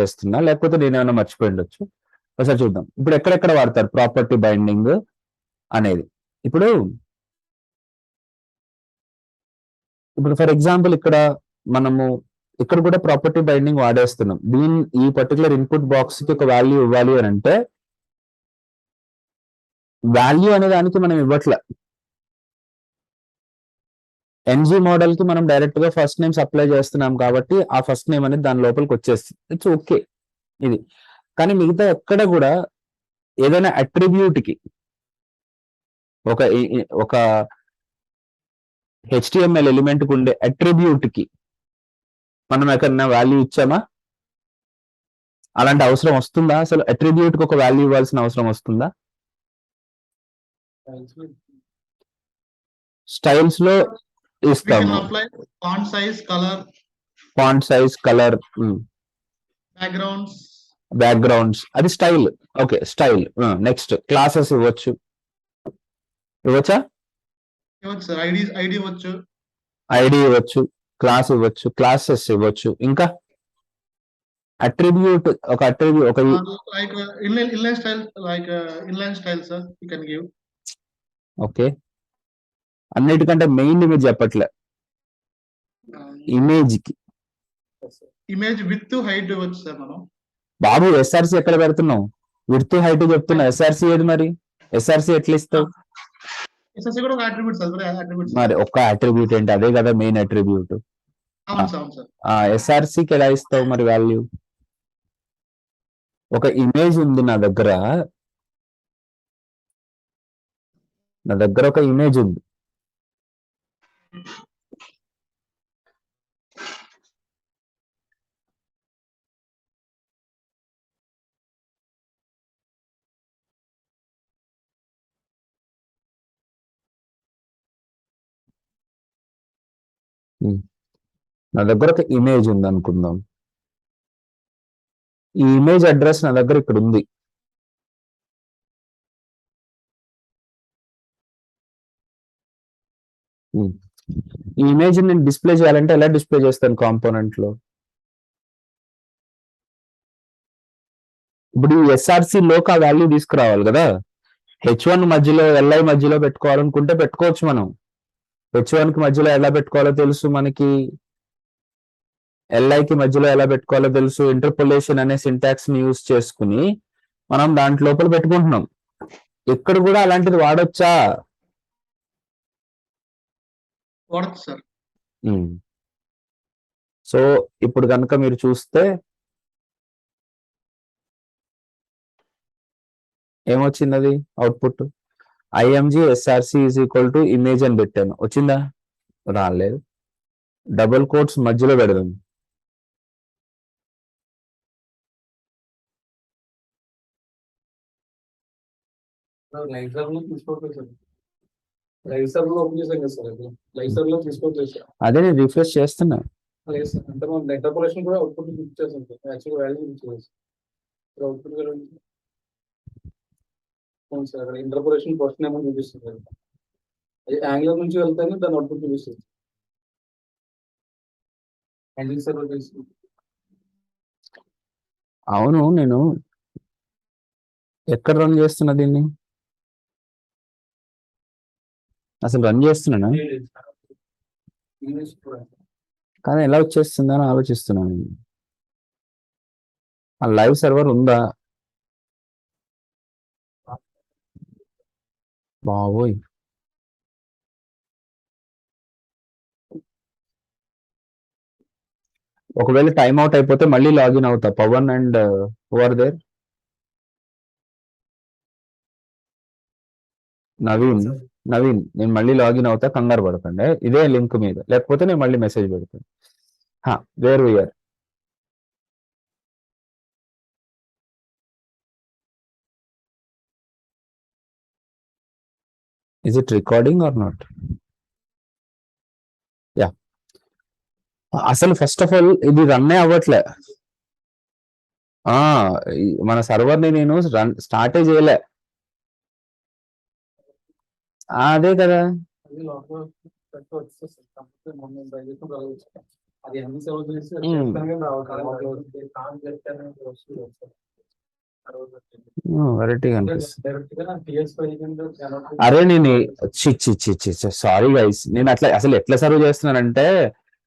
చేస్తున్నా, లేకపోతే నేనేమైనా మర్చిపోయి ఉండొచ్చు. ఒకసారి చూద్దాం. ఇప్పుడు ఎక్కడెక్కడ వాడతారు ప్రాపర్టీ బైండింగ్ అనేది. ఇప్పుడు ఫర్ ఎగ్జాంపుల్ ఇక్కడ మనము ఇక్కడ కూడా ప్రాపర్టీ బైండింగ్ వాడేస్తున్నాం. ఈ పర్టికులర్ ఇన్పుట్ బాక్స్ కి ఒక వాల్యూ ఇవ్వాలి అని అంటే వాల్యూ అనే దానికి మనం ఇవ్వట్లే. ఎన్జీ మోడల్ కి మనం డైరెక్ట్ గా ఫస్ట్ నేమ్ సప్లై చేస్తున్నాం కాబట్టి ఆ ఫస్ట్ నేమ్ అనేది దాని లోపలికి వచ్చేస్తుంది. ఇట్స్ ఓకే ఇది. కానీ మిగతా ఎక్కడ కూడా ఏదైనా అట్రిబ్యూట్ కి ఒక HTML ఎలిమెంట్ కు ఉండే అట్రిబ్యూట్ కి మనం ఎక్కడన్నా వాల్యూ ఇచ్చామా? అలాంటి అవసరం వస్తుందా? అసలు అట్రిబ్యూట్ కి ఒక వాల్యూ ఇవ్వాల్సిన అవసరం వస్తుందా? స్టైల్స్ లో ఇస్తాము. ఫాంట్ సైజ్, కలర్, బ్యాక్గ్రౌండ్స్, అది style. Okay, style. Next classes ఇవ్వచ్చా? ఐడి ఇవ్వచ్చు, క్లాస్ ఇవ్వచ్చు, క్లాసెస్ ఇవ్వచ్చు. ఇంకా అట్రిబ్యూట్ ఒక ఓకే. అన్నిటికంటే మెయిన్ మీరు చెప్పట్లే ఇమేజ్ కి. ఇమేజ్ విత్ హైట్ ఇవ్వచ్చు సార్ మనం. బాబు ఎస్ఆర్సి ఎక్కడ పెడుతున్నావు? విత్ హైట్ చెప్తున్నా. ఎస్ఆర్సి ఏది మరి? ఎస్ఆర్సి ఎట్లా ఇస్తావు? మరి ఒక్క అట్రిబ్యూట్ ఏంటి? అదే కదా మెయిన్ అట్రిబ్యూట్. ఎస్ఆర్సికి ఎలా ఇస్తావు మరి వాల్యూ? ఒక ఇమేజ్ ఉంది నా దగ్గర ఒక ఇమేజ్ ఉంది. నా దగ్గర ఒక ఇమేజ్ ఉంది అనుకుందాం. ఈ ఇమేజ్ అడ్రస్ నా దగ్గర ఇక్కడ ఉంది. ఈ ఇమేజ్ నేను డిస్ప్లే చేయాలంటే ఎలా డిస్ప్లే చేస్తాను కాంపోనెంట్ లో? ఇప్పుడు ఈ ఎస్ఆర్సి లోకి ఆ వాల్యూ తీసుకురావాలి కదా. H1 మధ్యలో LI మధ్యలో పెట్టుకోవాలనుకుంటే పెట్టుకోవచ్చు మనం. H1 కి మధ్యలో ఎలా పెట్టుకోవాలో తెలుసు మనకి, LI కి మధ్యలో ఎలా పెట్టుకోవాలో తెలుసు. ఇంటర్పోలేషన్ అనే సింటాక్స్ ని యూజ్ చేసుకుని మనం దాంట్ లోపల పెట్టుకుంటున్నాం. ఇక్కడ కూడా అలాంటిది వాడొచ్చా? వాడచ్చు సార్. సో ఇప్పుడు కనుక మీరు చూస్తే ఏమొచ్చింది? అది అవుట్పుట్ IMG SRC = ఇమేజ్ అని పెట్టాను. వచ్చిందా? రాలేదు. డబుల్ కోట్స్ మధ్యలో పెడదాం. అదే నేను రిఫ్రెష్ చేస్తున్నా. ఇంటర్పోలేషన్ క్వశ్చన్ ఏమో చూపిస్తుంది. యాంగిల్ నుంచి వెళ్తేనే దాని అవుట్పుట్ చూపిస్తుంది. అవును, నేను ఎక్కడ రన్ చేస్తున్నా దీన్ని? అసలు రన్ చేస్తున్నానా? కానీ ఎలా వచ్చేస్తుందని ఆలోచిస్తున్నాను. ఆ లైవ్ సర్వర్ ఉందా? బాబోయ్, ఒకవేళ టైం అవుట్ అయిపోతే మళ్ళీ లాగిన్ అవుతా. Pavan and over there Naveen నేను మళ్ళీ లాగిన్ అవుతా, కంగారు పడకండి. ఇదే లింక్ మీద, లేకపోతే నేను మళ్ళీ మెసేజ్ పెడతాను. Where we are. Is it recording or not? Yeah. అసలు ఫస్ట్ ఆఫ్ ఆల్ ఇది రన్నే అవ్వట్లే. మన సర్వర్ని నేను స్టార్టే చేయలే. అదే కదా. అది అన్ని సర్వ్ చేసి వెరైటీగా అనిపిస్తుంది. డైరెక్ట్ గా PS5 అరే నేను సారీ గైస్, నేను అట్లా అసలు ఎట్లా సర్వ్ చేస్తున్నానంటే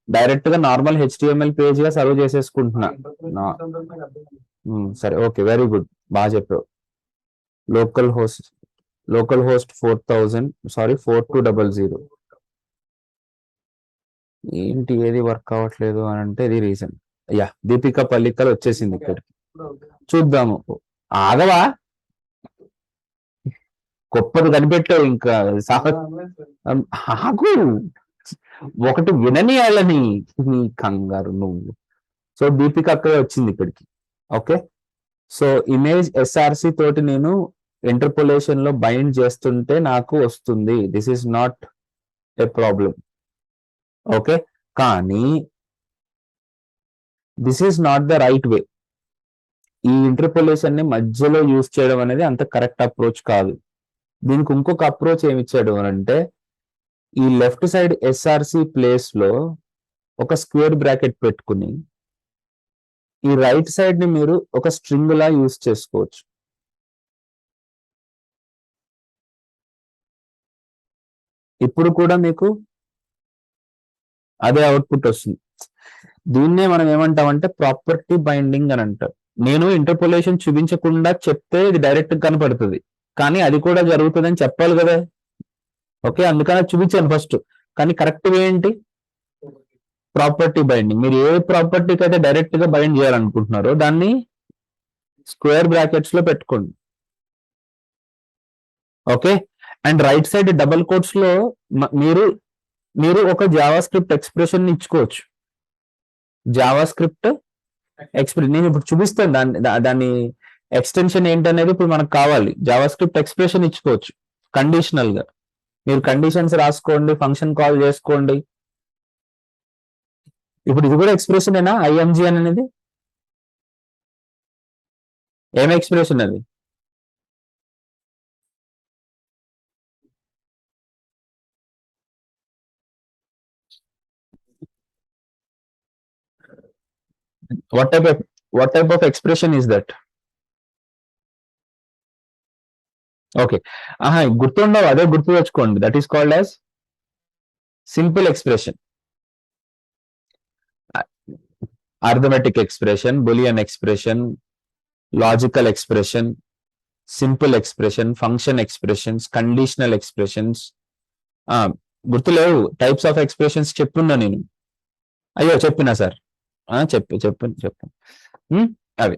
డైరెక్ట్ గా నార్మల్ HTML పేజ్ గా సర్వ్ చేసేసుకుంటున్నా. సరే ఓకే, వెరీ గుడ్, బాగా చెప్పావు. Local host 4000, sorry 4200. ఏంటి ఏది వర్క్ అవ్వట్లేదు అని అంటే ఇది రీజన్. యా, దీపిక పల్లికల్ వచ్చేసింది ఇక్కడికి, చూద్దాము. ఆగవా, గొప్పది కనిపెట్టావు ఇంకా. ఆగు, ఒకటి వినని వాళ్ళని, నీ కంగారు నువ్వు. సో దీపిక అక్కడే వచ్చింది ఇక్కడికి. ఓకే, సో ఇమేజ్ SRC తోటి నేను ఇంటర్పోలేషన్ లో బైండ్ చేస్తుంటే నాకు వస్తుంది. This is not a problem. Okay, కానీ this is not the right way. ఈ ఇంటర్పోలేషన్ ని మధ్యలో యూజ్ చేయడం అనేది అంత కరెక్ట్ అప్రోచ్ కాదు. దీనికి ఇంకొక అప్రోచ్ ఏమి ఇచ్చాడు అని అంటే, ఈ లెఫ్ట్ సైడ్ SRC ప్లేస్ లో ఒక స్క్వేర్ బ్రాకెట్ పెట్టుకుని ఈ రైట్ సైడ్ ని మీరు ఒక స్ట్రింగ్ లా యూజ్ చేసుకోవచ్చు. ఇప్పుడు కూడా మీకు అదే అవుట్పుట్ వస్తుంది. దీన్నే మనం ఏమంటామంటే ప్రాపర్టీ బైండింగ్ అని అంటారు. నేను ఇంటర్పోలేషన్ చూపించకుండా చెప్తే ఇది డైరెక్ట్ కనపడుతుంది, కానీ అది కూడా జరుగుతుందని చెప్పాలి కదా. ఓకే, అందుకని చూపించాను ఫస్ట్. కానీ కరెక్ట్ ఏంటి? Property binding. మీరు ఏ ప్రాపర్టీకి అయితే డైరెక్ట్ గా బైండ్ చేయాలనుకుంటున్నారో దాన్ని స్క్వేర్ బ్రాకెట్స్ లో పెట్టుకోండి. Okay, and right side double quotes లో మీరు ఒక జావా స్క్రిప్ట్ ఎక్స్ప్రెషన్ ఇచ్చుకోవచ్చు. జావా స్క్రిప్ట్ ఎక్స్ప్రెషన్ నేను ఇప్పుడు చూపిస్తాను. దాని ఎక్స్టెన్షన్ ఏంటనేది ఇప్పుడు మనకు కావాలి. జావా స్క్రిప్ట్ ఎక్స్ప్రెషన్ ఇచ్చుకోవచ్చు కండిషనల్ గా. మీరు కండిషన్స్ రాసుకోండి, ఫంక్షన్ కాల్ చేసుకోండి. ఇప్పుడు ఇది కూడా ఎక్స్ప్రెషన్ ఏనా? IMG అనేది ఏం ఎక్స్ప్రెషన్ అది? What type of expression is that? Okay, గుర్తుండవు, అదే గుర్తు తెచ్చుకోండి. That is called as simple expression, arithmetic expression, boolean expression, logical expression, simple expression, function expressions, conditional expressions. గుర్తులేవు టైప్స్ ఆఫ్ ఎక్స్ప్రెషన్స్ చెప్పున్నా నేను. అయ్యో చెప్పినా సార్, చెప్పు అవి.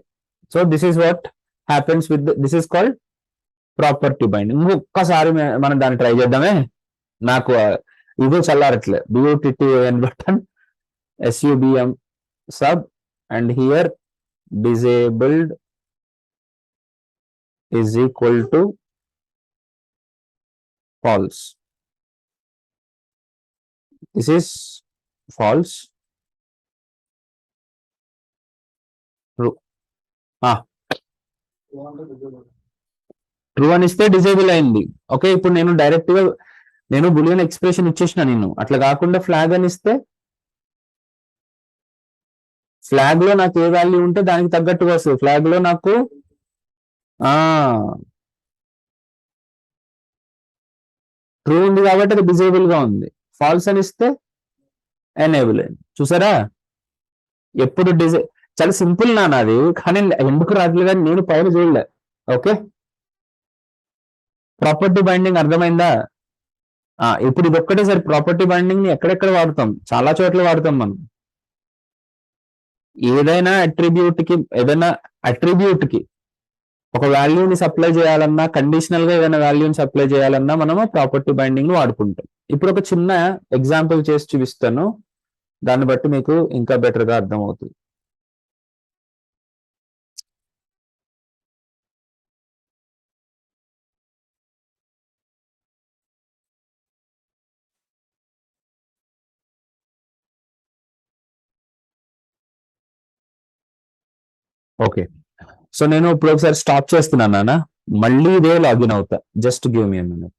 So this is what happens with this is called property binding. ఇంకొకసారి మనం దాన్ని ట్రై చేద్దామే. నాకు ఇదో చల్లారట్లే. BUTTON button SUBM sub and here disabled is equal to false. This is false. True. True అని ఇస్తే డిజేబుల్ అయింది. ఓకే, ఇప్పుడు నేను డైరెక్ట్ గా బులియన్ ఎక్స్ప్రెషన్ ఇచ్చేసిన. నేను అట్లా కాకుండా ఫ్లాగ్ అని ఇస్తే, ఫ్లాగ్ లో నాకు ఏ వాల్యూ ఉంటే దానికి తగ్గట్టుగా వస్తుంది. ఫ్లాగ్ లో నాకు ట్రూ ఉంది కాబట్టి అది డిజేబుల్ గా ఉంది. ఫాల్స్ అని ఇస్తే ఎనేబుల్ అయింది. చూసారా, ఎప్పుడు చాలా సింపుల్ నాది, కానీ ఎందుకు రాట్లేదు కానీ నేను పైన చూడలే. ఓకే, ప్రాపర్టీ బైండింగ్ అర్థమైందా? ఇప్పుడు ఇది ఒక్కటేసారి ప్రాపర్టీ బైండింగ్ ని ఎక్కడెక్కడ వాడతాం? చాలా చోట్ల వాడతాం మనం. ఏదైనా అట్రిబ్యూట్ కి ఒక వాల్యూని సప్లై చేయాలన్నా, కండిషనల్ గా ఏదైనా వాల్యూని సప్లై చేయాలన్నా మనము ప్రాపర్టీ బైండింగ్ ని వాడుకుంటాం. ఇప్పుడు ఒక చిన్న ఎగ్జాంపుల్ చేసి చూపిస్తాను, దాన్ని బట్టి మీకు ఇంకా బెటర్ గా అర్థమవుతుంది. ఓకే, సో నేను ఇప్పుడు ఒకసారి స్టాప్ చేస్తున్నాను నాన్న, మళ్ళీ ఇదే లాగిన్ అవుతా. Just give me a minute.